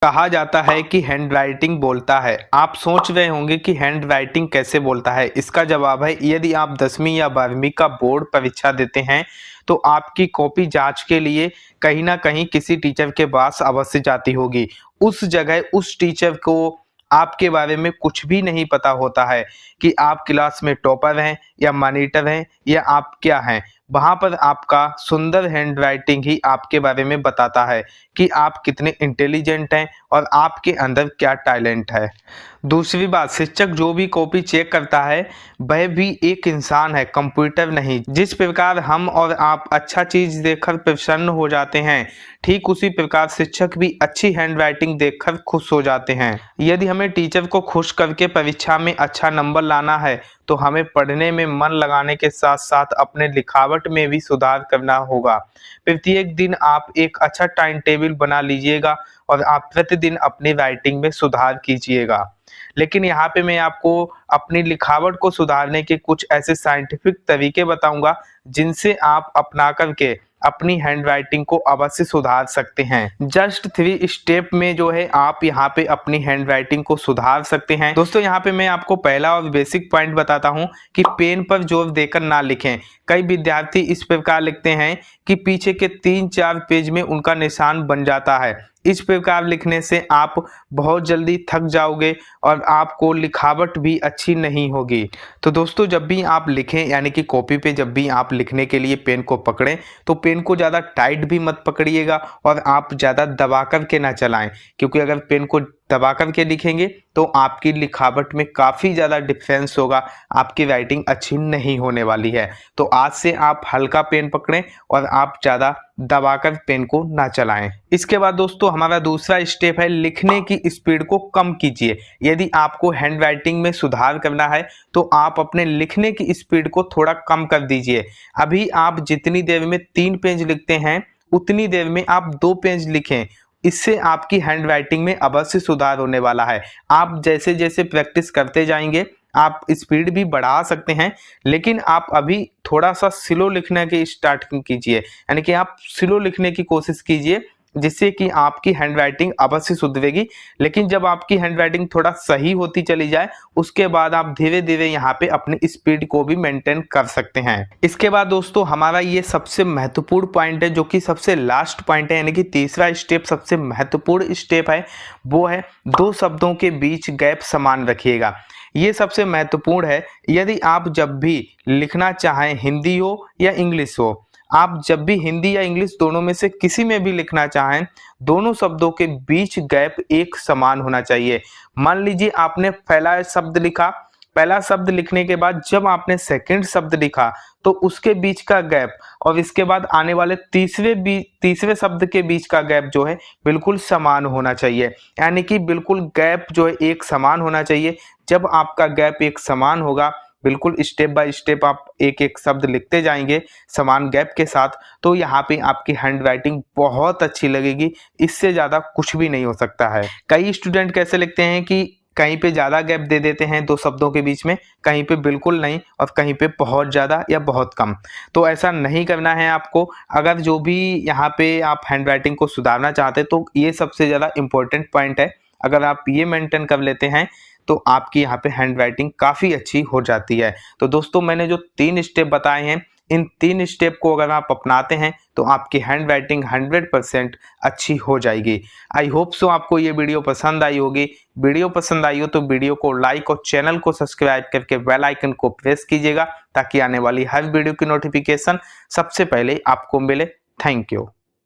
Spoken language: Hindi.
कहा जाता है कि हैंडराइटिंग बोलता है। आप सोच रहे होंगे कि हैंडराइटिंग कैसे बोलता है। इसका जवाब है, यदि आप 10वीं या 12वीं का बोर्ड परीक्षा देते हैं तो आपकी कॉपी जांच के लिए कहीं ना कहीं किसी टीचर के पास अवश्य जाती होगी। उस जगह उस टीचर को आपके बारे में कुछ भी नहीं पता होता है कि आप क्लास में टॉपर हैं या मॉनिटर हैं या आप क्या हैं। वहां पर आपका सुंदर हैंडराइटिंग ही आपके बारे में बताता है कि आप कितने इंटेलिजेंट हैं और आपके अंदर क्या टैलेंट है। दूसरी बात, शिक्षक जो भी कॉपी चेक करता है वह भी एक इंसान है, कंप्यूटर नहीं। जिस प्रकार हम और आप अच्छा चीज देखकर प्रसन्न हो जाते हैं, ठीक उसी प्रकार शिक्षक भी अच्छी हैंडराइटिंग देखकर खुश हो जाते हैं। यदि हमें टीचर को खुश करके परीक्षा में अच्छा नंबर लाना है तो हमें पढ़ने में मन लगाने के साथ साथ अपने लिखावट में भी सुधार करना होगा। प्रत्येक दिन आप एक अच्छा टाइम टेबल बना लीजिएगा और आप प्रतिदिन अपनी राइटिंग में सुधार कीजिएगा। लेकिन यहाँ पे मैं आपको अपनी लिखावट को सुधारने के कुछ ऐसे साइंटिफिक तरीके बताऊंगा जिनसे आप अपना करके अपनी हैंडराइटिंग को अवश्य सुधार सकते हैं। जस्ट 3 स्टेप में जो है आप यहाँ पे अपनी हैंडराइटिंग को सुधार सकते हैं। दोस्तों, यहाँ पे मैं आपको पहला और बेसिक पॉइंट बताता हूँ कि पेन पर जोर देकर ना लिखें। कई विद्यार्थी इस प्रकार लिखते हैं कि पीछे के 3-4 पेज में उनका निशान बन जाता है। इस प्रकार लिखने से आप बहुत जल्दी थक जाओगे और आपको लिखावट भी अच्छी नहीं होगी। तो दोस्तों, जब भी आप लिखें, यानी कि कॉपी पे जब भी आप लिखने के लिए पेन को पकड़ें तो पेन को ज़्यादा टाइट भी मत पकड़िएगा और आप ज़्यादा दबा कर के ना चलाएं, क्योंकि अगर पेन को दबा कर के लिखेंगे तो आपकी लिखावट में काफ़ी ज़्यादा डिफरेंस होगा, आपकी राइटिंग अच्छी नहीं होने वाली है। तो आज से आप हल्का पेन पकड़ें और आप ज़्यादा दबाकर पेन को ना चलाएं। इसके बाद दोस्तों, हमारा दूसरा स्टेप है, लिखने की स्पीड को कम कीजिए। यदि आपको हैंडराइटिंग में सुधार करना है तो आप अपने लिखने की स्पीड को थोड़ा कम कर दीजिए। अभी आप जितनी देर में 3 पेज लिखते हैं उतनी देर में आप 2 पेज लिखें। इससे आपकी हैंडराइटिंग में अवश्य सुधार होने वाला है। आप जैसे जैसे प्रैक्टिस करते जाएंगे आप स्पीड भी बढ़ा सकते हैं, लेकिन आप अभी थोड़ा सा स्लो लिखने की स्टार्ट कीजिए, यानी कि आप स्लो लिखने की कोशिश कीजिए, जिससे कि आपकी हैंडराइटिंग अवश्य सुधरेगी। लेकिन जब आपकी हैंडराइटिंग थोड़ा सही होती चली जाए उसके बाद आप धीरे धीरे यहाँ पे अपनी स्पीड को भी मेंटेन कर सकते हैं। इसके बाद दोस्तों, हमारा ये सबसे महत्वपूर्ण पॉइंट है, जो कि सबसे लास्ट पॉइंट है, यानी कि तीसरा स्टेप सबसे महत्वपूर्ण स्टेप है, वो है 2 शब्दों के बीच गैप समान रखिएगा। ये सबसे महत्वपूर्ण है। यदि आप जब भी लिखना चाहें, हिंदी हो या इंग्लिश हो, आप जब भी हिंदी या इंग्लिश दोनों में से किसी में भी लिखना चाहें, दोनों शब्दों के बीच गैप एक समान होना चाहिए। मान लीजिए आपने पहला शब्द लिखा, पहला शब्द लिखने के बाद जब आपने सेकंड शब्द लिखा तो उसके बीच का गैप और इसके बाद आने वाले तीसरे शब्द के बीच का गैप जो है बिल्कुल समान होना चाहिए, यानी कि बिल्कुल गैप जो है एक समान होना चाहिए। जब आपका गैप एक समान होगा, बिल्कुल स्टेप बाय स्टेप आप एक एक शब्द लिखते जाएंगे समान गैप के साथ, तो यहाँ पे आपकी हैंडराइटिंग बहुत अच्छी लगेगी। इससे ज़्यादा कुछ भी नहीं हो सकता है। कई स्टूडेंट कैसे लिखते हैं कि कहीं पे ज़्यादा गैप दे देते हैं 2 शब्दों के बीच में, कहीं पे बिल्कुल नहीं और कहीं पे बहुत ज़्यादा या बहुत कम। तो ऐसा नहीं करना है आपको। अगर जो भी यहाँ पे आप हैंडराइटिंग को सुधारना चाहते हैं तो ये सबसे ज़्यादा इम्पोर्टेंट पॉइंट है। अगर आप ये मेंटेन कर लेते हैं तो आपकी यहाँ पे हैंडराइटिंग काफ़ी अच्छी हो जाती है। तो दोस्तों, मैंने जो 3 स्टेप बताए हैं, इन 3 स्टेप को अगर आप अपनाते हैं तो आपकी हैंडराइटिंग 100% अच्छी हो जाएगी। आई होप सो आपको ये वीडियो पसंद आई होगी। वीडियो पसंद आई हो तो वीडियो को लाइक और चैनल को सब्सक्राइब करके बेल आइकन को प्रेस कीजिएगा, ताकि आने वाली हर वीडियो की नोटिफिकेशन सबसे पहले आपको मिले। Thank you.